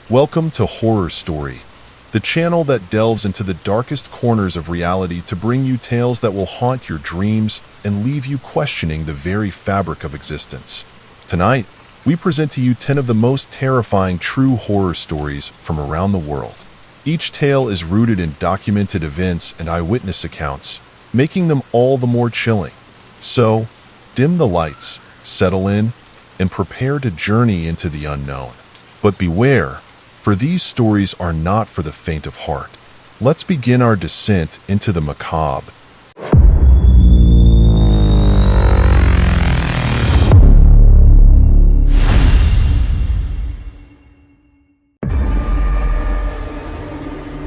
Welcome to Horror Story, the channel that delves into the darkest corners of reality to bring you tales that will haunt your dreams and leave you questioning the very fabric of existence. Tonight, we present to you 10 of the most terrifying true horror stories from around the world. Each tale is rooted in documented events and eyewitness accounts, making them all the more chilling. So, dim the lights, settle in, and prepare to journey into the unknown. But beware, for these stories are not for the faint of heart. Let's begin our descent into the macabre.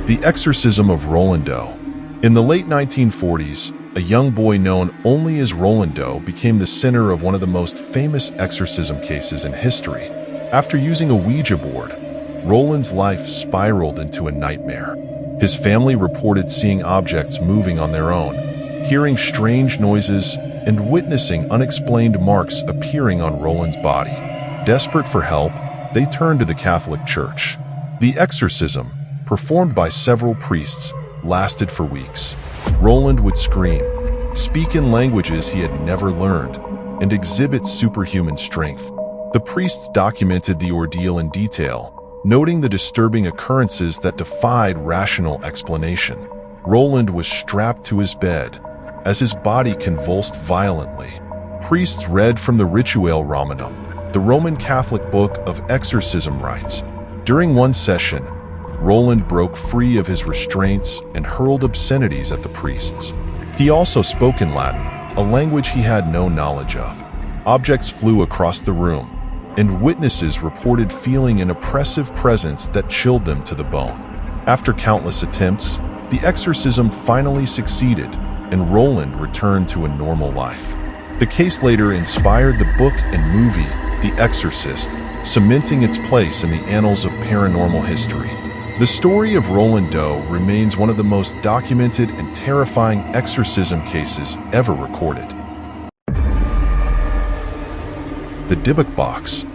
The Exorcism of Roland Doe. In the late 1940s, a young boy known only as Roland Doe became the center of one of the most famous exorcism cases in history. After using a Ouija board, Roland's life spiraled into a nightmare. His family reported seeing objects moving on their own, hearing strange noises, and witnessing unexplained marks appearing on Roland's body. Desperate for help, they turned to the Catholic Church. The exorcism, performed by several priests, lasted for weeks. Roland would scream, speak in languages he had never learned, and exhibit superhuman strength. The priests documented the ordeal in detail, noting the disturbing occurrences that defied rational explanation. Roland was strapped to his bed as his body convulsed violently. Priests read from the Rituale Romanum, the Roman Catholic book of exorcism rites. During one session, Roland broke free of his restraints and hurled obscenities at the priests. He also spoke in Latin, a language he had no knowledge of. Objects flew across the room, and witnesses reported feeling an oppressive presence that chilled them to the bone. After countless attempts, the exorcism finally succeeded, and Roland returned to a normal life. The case later inspired the book and movie, The Exorcist, cementing its place in the annals of paranormal history. The story of Roland Doe remains one of the most documented and terrifying exorcism cases ever recorded. The Dybbuk Box.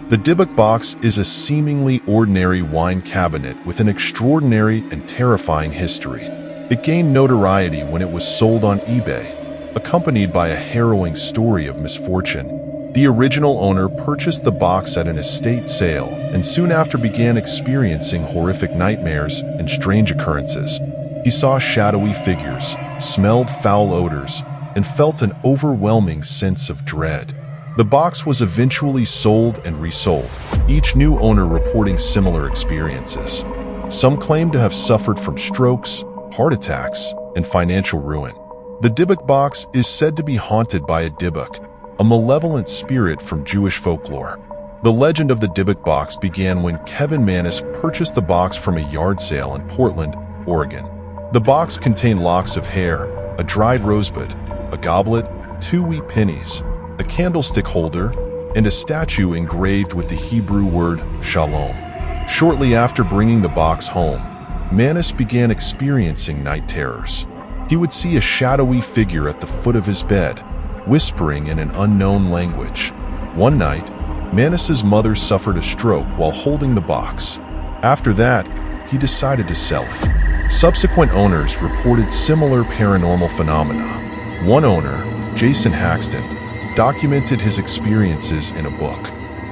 The Dybbuk Box is a seemingly ordinary wine cabinet with an extraordinary and terrifying history. It gained notoriety when it was sold on eBay, accompanied by a harrowing story of misfortune. The original owner purchased the box at an estate sale and soon after began experiencing horrific nightmares and strange occurrences. He saw shadowy figures, smelled foul odors, and felt an overwhelming sense of dread. The box was eventually sold and resold, each new owner reporting similar experiences. Some claimed to have suffered from strokes, heart attacks, and financial ruin. The Dybbuk Box is said to be haunted by a Dybbuk, a malevolent spirit from Jewish folklore. The legend of the Dybbuk Box began when Kevin Mannis purchased the box from a yard sale in Portland, Oregon. The box contained locks of hair, a dried rosebud, a goblet, 2 wheat pennies, a candlestick holder, and a statue engraved with the Hebrew word shalom. Shortly after bringing the box home, Mannis began experiencing night terrors. He would see a shadowy figure at the foot of his bed, whispering in an unknown language. One night, Mannis's mother suffered a stroke while holding the box. After that, he decided to sell it. Subsequent owners reported similar paranormal phenomena. One owner, Jason Haxton, documented his experiences in a book.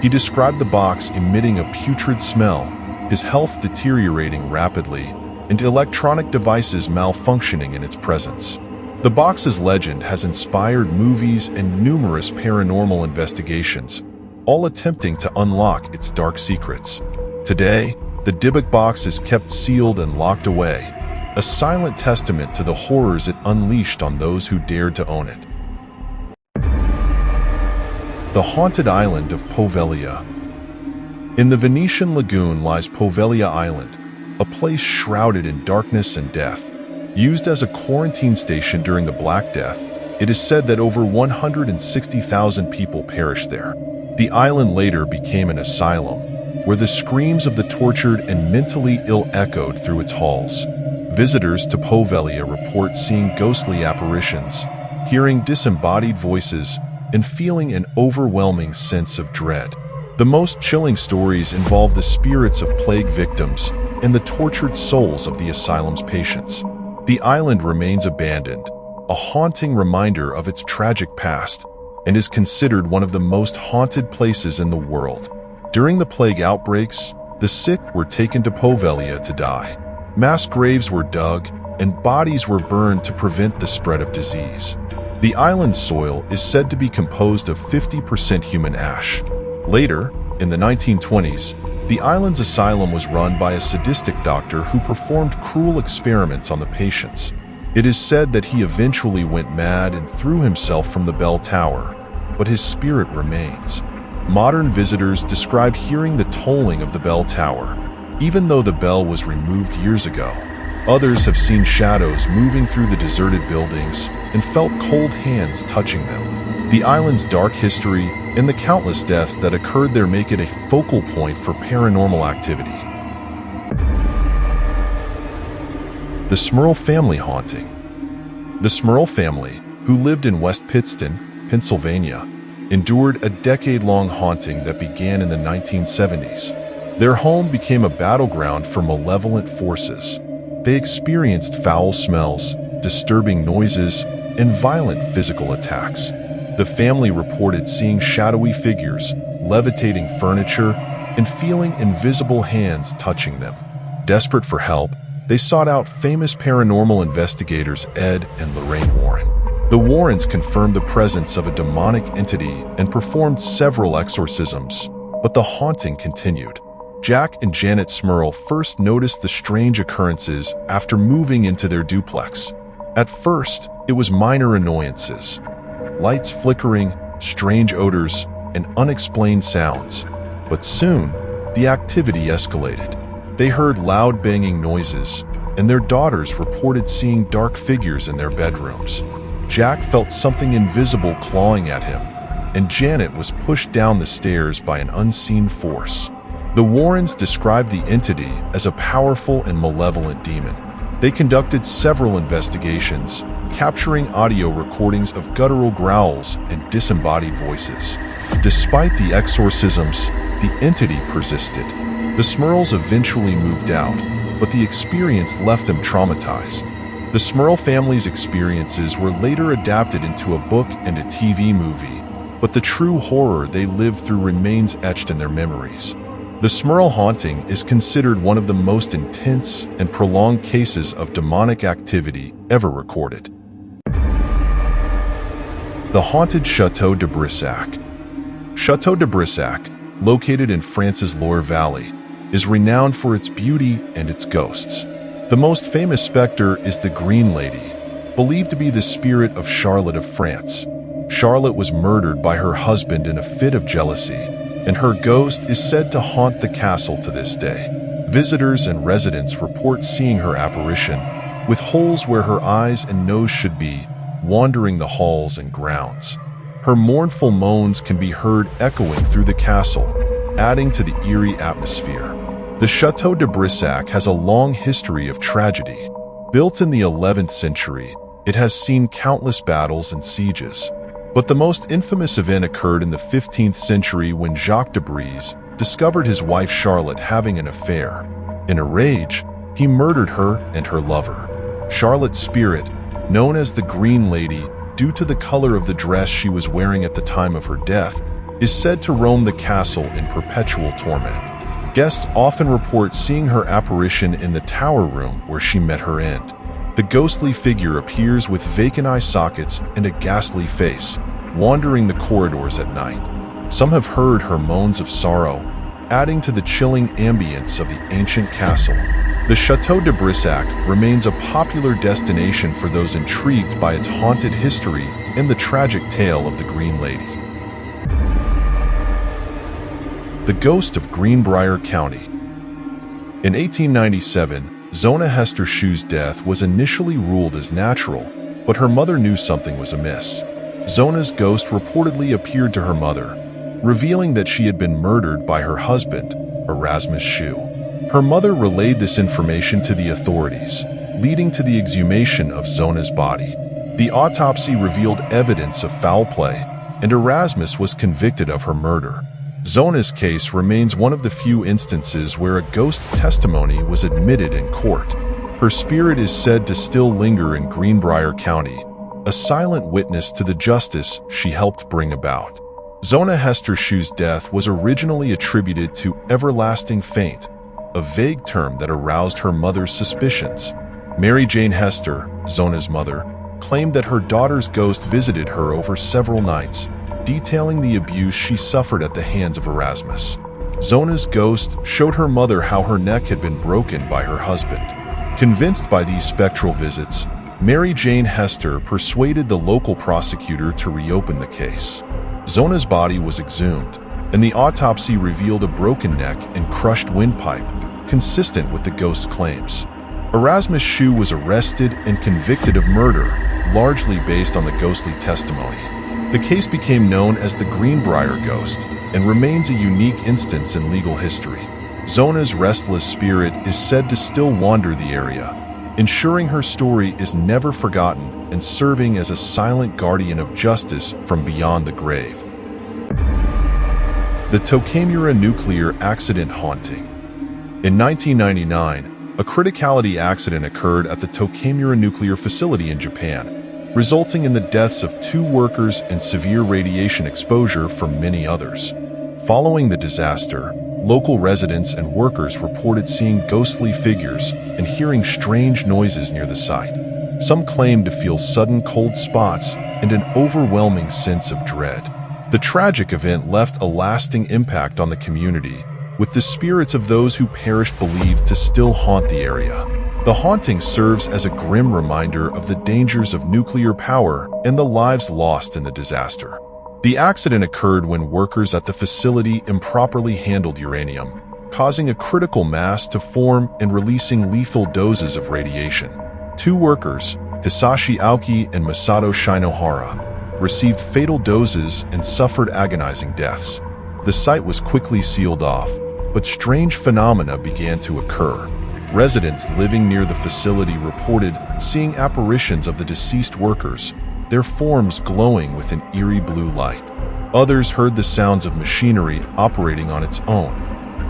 He described the box emitting a putrid smell, his health deteriorating rapidly, and electronic devices malfunctioning in its presence. The box's legend has inspired movies and numerous paranormal investigations, all attempting to unlock its dark secrets. Today, the Dybbuk Box is kept sealed and locked away, a silent testament to the horrors it unleashed on those who dared to own it. The Haunted Island of Poveglia. In the Venetian lagoon lies Poveglia Island, a place shrouded in darkness and death. Used as a quarantine station during the Black Death, it is said that over 160,000 people perished there. The island later became an asylum, where the screams of the tortured and mentally ill echoed through its halls. Visitors to Poveglia report seeing ghostly apparitions, hearing disembodied voices, and feeling an overwhelming sense of dread. The most chilling stories involve the spirits of plague victims and the tortured souls of the asylum's patients. The island remains abandoned, a haunting reminder of its tragic past, and is considered one of the most haunted places in the world. During the plague outbreaks, the sick were taken to Povelia to die. Mass graves were dug, and bodies were burned to prevent the spread of disease. The island's soil is said to be composed of 50% human ash. Later, in the 1920s, the island's asylum was run by a sadistic doctor who performed cruel experiments on the patients. It is said that he eventually went mad and threw himself from the bell tower, but his spirit remains. Modern visitors describe hearing the tolling of the bell tower, even though the bell was removed years ago. Others have seen shadows moving through the deserted buildings and felt cold hands touching them. The island's dark history and the countless deaths that occurred there make it a focal point for paranormal activity. The Smurl family haunting. The Smurl family, who lived in West Pittston, Pennsylvania, endured a decade-long haunting that began in the 1970s. Their home became a battleground for malevolent forces. They experienced foul smells, disturbing noises, and violent physical attacks. The family reported seeing shadowy figures, levitating furniture, and feeling invisible hands touching them. Desperate for help, they sought out famous paranormal investigators Ed and Lorraine Warren. The Warrens confirmed the presence of a demonic entity and performed several exorcisms, but the haunting continued. Jack and Janet Smurl first noticed the strange occurrences after moving into their duplex. At first, it was minor annoyances. Lights flickering, strange odors, and unexplained sounds. But soon, the activity escalated. They heard loud banging noises, and their daughters reported seeing dark figures in their bedrooms. Jack felt something invisible clawing at him, and Janet was pushed down the stairs by an unseen force. The Warrens described the entity as a powerful and malevolent demon. They conducted several investigations, capturing audio recordings of guttural growls and disembodied voices. Despite the exorcisms, the entity persisted. The Smurls eventually moved out, but the experience left them traumatized. The Smurl family's experiences were later adapted into a book and a TV movie, but the true horror they lived through remains etched in their memories. The Smurl haunting is considered one of the most intense and prolonged cases of demonic activity ever recorded. The haunted Château de Brissac. Château de Brissac, located in France's Loire Valley, is renowned for its beauty and its ghosts. The most famous specter is the Green Lady, believed to be the spirit of Charlotte of France. Charlotte was murdered by her husband in a fit of jealousy, and her ghost is said to haunt the castle to this day. Visitors and residents report seeing her apparition, with holes where her eyes and nose should be, wandering the halls and grounds. Her mournful moans can be heard echoing through the castle, adding to the eerie atmosphere. The Château de Brissac has a long history of tragedy. Built in the 11th century, it has seen countless battles and sieges. But the most infamous event occurred in the 15th century when Jacques de Brise discovered his wife Charlotte having an affair. In a rage, he murdered her and her lover. Charlotte's spirit, known as the Green Lady due to the color of the dress she was wearing at the time of her death, is said to roam the castle in perpetual torment. Guests often report seeing her apparition in the tower room where she met her end. The ghostly figure appears with vacant eye sockets and a ghastly face, wandering the corridors at night. Some have heard her moans of sorrow, adding to the chilling ambience of the ancient castle. The Château de Brissac remains a popular destination for those intrigued by its haunted history and the tragic tale of the Green Lady. The Ghost of Greenbrier County. In 1897, Zona Hester Schu's death was initially ruled as natural, but her mother knew something was amiss. Zona's ghost reportedly appeared to her mother, revealing that she had been murdered by her husband, Erasmus Schu. Her mother relayed this information to the authorities, leading to the exhumation of Zona's body. The autopsy revealed evidence of foul play, and Erasmus was convicted of her murder. Zona's case remains one of the few instances where a ghost's testimony was admitted in court. Her spirit is said to still linger in Greenbrier County, a silent witness to the justice she helped bring about. Zona Hester Shu's death was originally attributed to everlasting faint, a vague term that aroused her mother's suspicions. Mary Jane Hester, Zona's mother, claimed that her daughter's ghost visited her over several nights, detailing the abuse she suffered at the hands of Erasmus. Zona's ghost showed her mother how her neck had been broken by her husband. Convinced by these spectral visits, Mary Jane Hester persuaded the local prosecutor to reopen the case. Zona's body was exhumed, and the autopsy revealed a broken neck and crushed windpipe, consistent with the ghost's claims. Erasmus Shu was arrested and convicted of murder, largely based on the ghostly testimony. The case became known as the Greenbrier Ghost and remains a unique instance in legal history. Zona's restless spirit is said to still wander the area, ensuring her story is never forgotten and serving as a silent guardian of justice from beyond the grave. The Tokamura Nuclear Accident Haunting. In 1999, a criticality accident occurred at the Tokamura nuclear facility in Japan, resulting in the deaths of 2 workers and severe radiation exposure from many others. Following the disaster, local residents and workers reported seeing ghostly figures and hearing strange noises near the site. Some claimed to feel sudden cold spots and an overwhelming sense of dread. The tragic event left a lasting impact on the community, with the spirits of those who perished believed to still haunt the area. The haunting serves as a grim reminder of the dangers of nuclear power and the lives lost in the disaster. The accident occurred when workers at the facility improperly handled uranium, causing a critical mass to form and releasing lethal doses of radiation. 2 workers, Hisashi Aoki and Masato Shinohara, received fatal doses and suffered agonizing deaths. The site was quickly sealed off, but strange phenomena began to occur. Residents living near the facility reported seeing apparitions of the deceased workers, their forms glowing with an eerie blue light. Others heard the sounds of machinery operating on its own,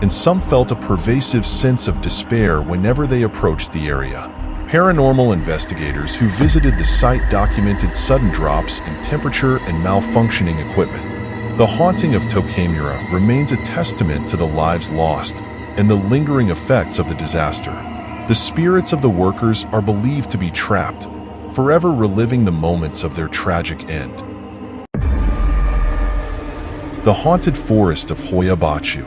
and some felt a pervasive sense of despair whenever they approached the area. Paranormal investigators who visited the site documented sudden drops in temperature and malfunctioning equipment. The haunting of Tokamura remains a testament to the lives lost and the lingering effects of the disaster. The spirits of the workers are believed to be trapped, forever reliving the moments of their tragic end. The Haunted Forest of Hoia Baciu.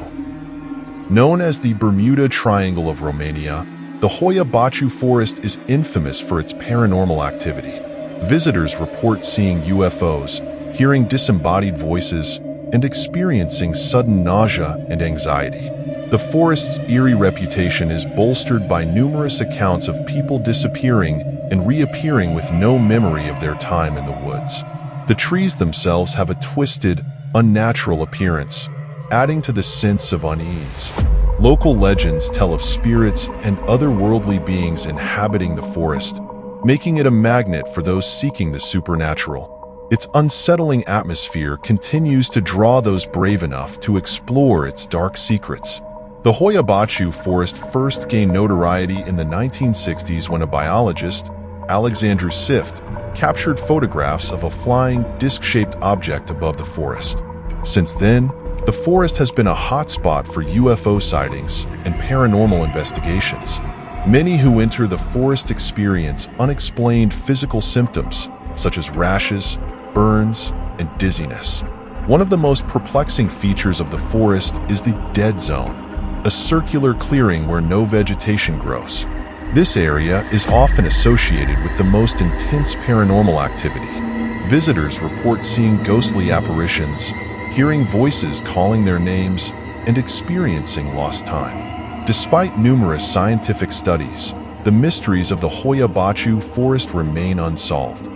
Known as the Bermuda Triangle of Romania, the Hoia Baciu Forest is infamous for its paranormal activity. Visitors report seeing UFOs, hearing disembodied voices, and experiencing sudden nausea and anxiety. The forest's eerie reputation is bolstered by numerous accounts of people disappearing and reappearing with no memory of their time in the woods. The trees themselves have a twisted, unnatural appearance, adding to the sense of unease. Local legends tell of spirits and otherworldly beings inhabiting the forest, making it a magnet for those seeking the supernatural. Its unsettling atmosphere continues to draw those brave enough to explore its dark secrets. The Hoia Baciu forest first gained notoriety in the 1960s when a biologist, Alexandru Sift, captured photographs of a flying, disc-shaped object above the forest. Since then, the forest has been a hotspot for UFO sightings and paranormal investigations. Many who enter the forest experience unexplained physical symptoms, such as rashes, burns, and dizziness. One of the most perplexing features of the forest is the dead zone, a circular clearing where no vegetation grows. This area is often associated with the most intense paranormal activity. Visitors report seeing ghostly apparitions, hearing voices calling their names, and experiencing lost time. Despite numerous scientific studies, the mysteries of the Hoia Baciu forest remain unsolved.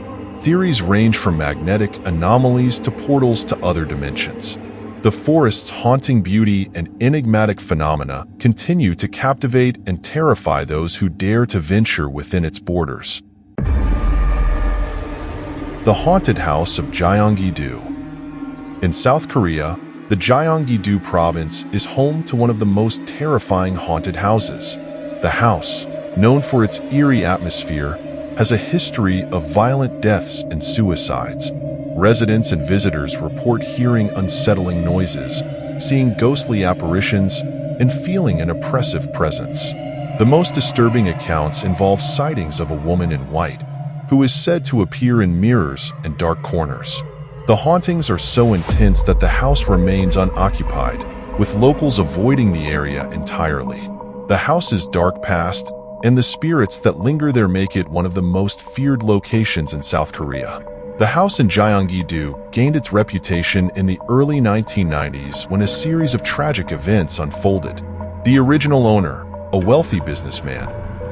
Theories range from magnetic anomalies to portals to other dimensions. The forest's haunting beauty and enigmatic phenomena continue to captivate and terrify those who dare to venture within its borders. The Haunted House of Gyeonggi-do. In South Korea, The Gyeonggi-do province is home to one of the most terrifying haunted houses. The house, known for its eerie atmosphere, has a history of violent deaths and suicides. Residents and visitors report hearing unsettling noises, seeing ghostly apparitions, and feeling an oppressive presence. The most disturbing accounts involve sightings of a woman in white, who is said to appear in mirrors and dark corners. The hauntings are so intense that the house remains unoccupied, with locals avoiding the area entirely. The house's dark past and the spirits that linger there make it one of the most feared locations in South Korea. The house in Gyeonggi-do gained its reputation in the early 1990s when a series of tragic events unfolded. The original owner, a wealthy businessman,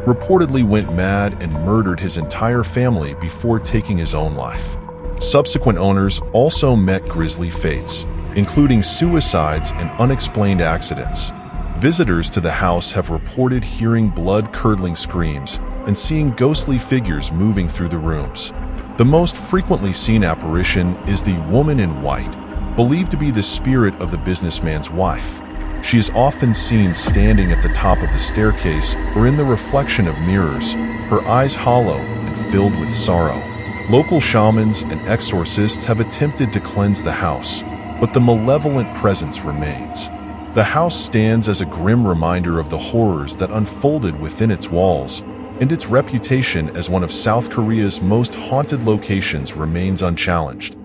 reportedly went mad and murdered his entire family before taking his own life. Subsequent owners also met grisly fates, including suicides and unexplained accidents. Visitors to the house have reported hearing blood-curdling screams and seeing ghostly figures moving through the rooms. The most frequently seen apparition is the woman in white, believed to be the spirit of the businessman's wife. She is often seen standing at the top of the staircase or in the reflection of mirrors, her eyes hollow and filled with sorrow. Local shamans and exorcists have attempted to cleanse the house, but the malevolent presence remains. The house stands as a grim reminder of the horrors that unfolded within its walls, and its reputation as one of South Korea's most haunted locations remains unchallenged.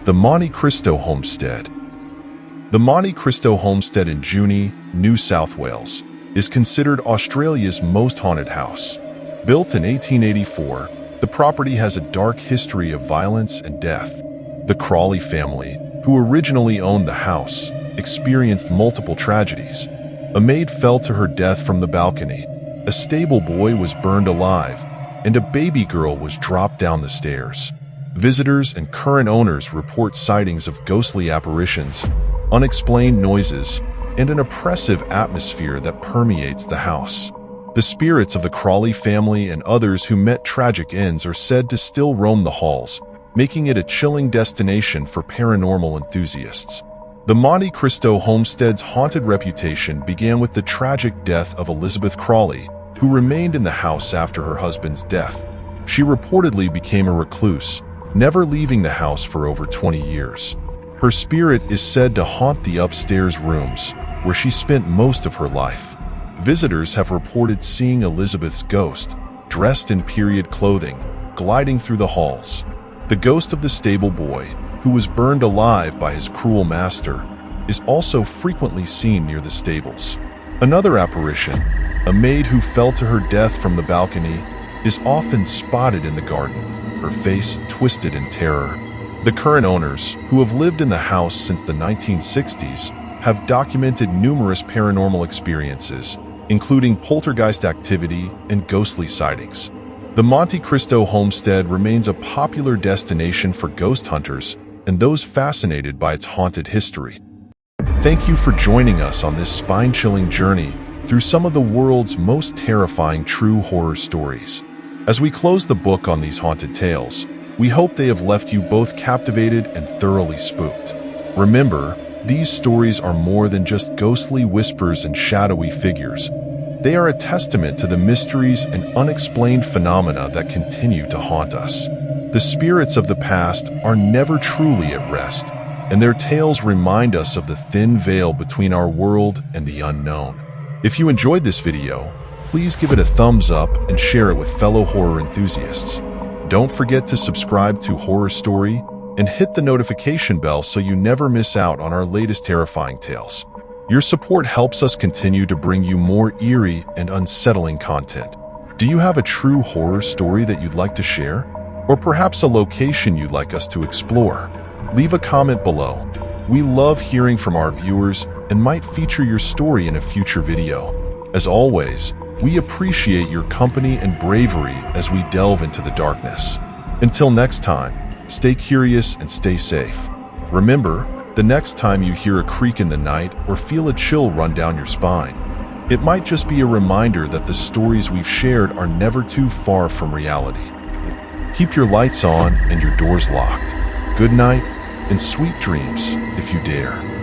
The Monte Cristo Homestead. The Monte Cristo Homestead in Junee, New South Wales, is considered Australia's most haunted house. Built in 1884, the property has a dark history of violence and death. The Crawley family, who originally owned the house, experienced multiple tragedies. A maid fell to her death from the balcony, a stable boy was burned alive, and a baby girl was dropped down the stairs. Visitors and current owners report sightings of ghostly apparitions, unexplained noises, and an oppressive atmosphere that permeates the house. The spirits of the Crawley family and others who met tragic ends are said to still roam the halls, making it a chilling destination for paranormal enthusiasts. The Monte Cristo Homestead's haunted reputation began with the tragic death of Elizabeth Crawley, who remained in the house after her husband's death. She reportedly became a recluse, never leaving the house for over 20 years. Her spirit is said to haunt the upstairs rooms, where she spent most of her life. Visitors have reported seeing Elizabeth's ghost, dressed in period clothing, gliding through the halls. The ghost of the stable boy, who was burned alive by his cruel master, is also frequently seen near the stables. Another apparition, a maid who fell to her death from the balcony, is often spotted in the garden, her face twisted in terror. The current owners, who have lived in the house since the 1960s, have documented numerous paranormal experiences, including poltergeist activity and ghostly sightings. The Monte Cristo Homestead remains a popular destination for ghost hunters and those fascinated by its haunted history. Thank you for joining us on this spine-chilling journey through some of the world's most terrifying true horror stories. As we close the book on these haunted tales, we hope they have left you both captivated and thoroughly spooked. Remember, these stories are more than just ghostly whispers and shadowy figures. They are a testament to the mysteries and unexplained phenomena that continue to haunt us. The spirits of the past are never truly at rest, and their tales remind us of the thin veil between our world and the unknown. If you enjoyed this video, please give it a thumbs up and share it with fellow horror enthusiasts. Don't forget to subscribe to Horror Story and hit the notification bell so you never miss out on our latest terrifying tales. Your support helps us continue to bring you more eerie and unsettling content. Do you have a true horror story that you'd like to share? Or perhaps a location you'd like us to explore? Leave a comment below. We love hearing from our viewers and might feature your story in a future video. As always, we appreciate your company and bravery as we delve into the darkness. Until next time, stay curious and stay safe. Remember, the next time you hear a creak in the night or feel a chill run down your spine, it might just be a reminder that the stories we've shared are never too far from reality. Keep your lights on and your doors locked. Good night and sweet dreams if you dare.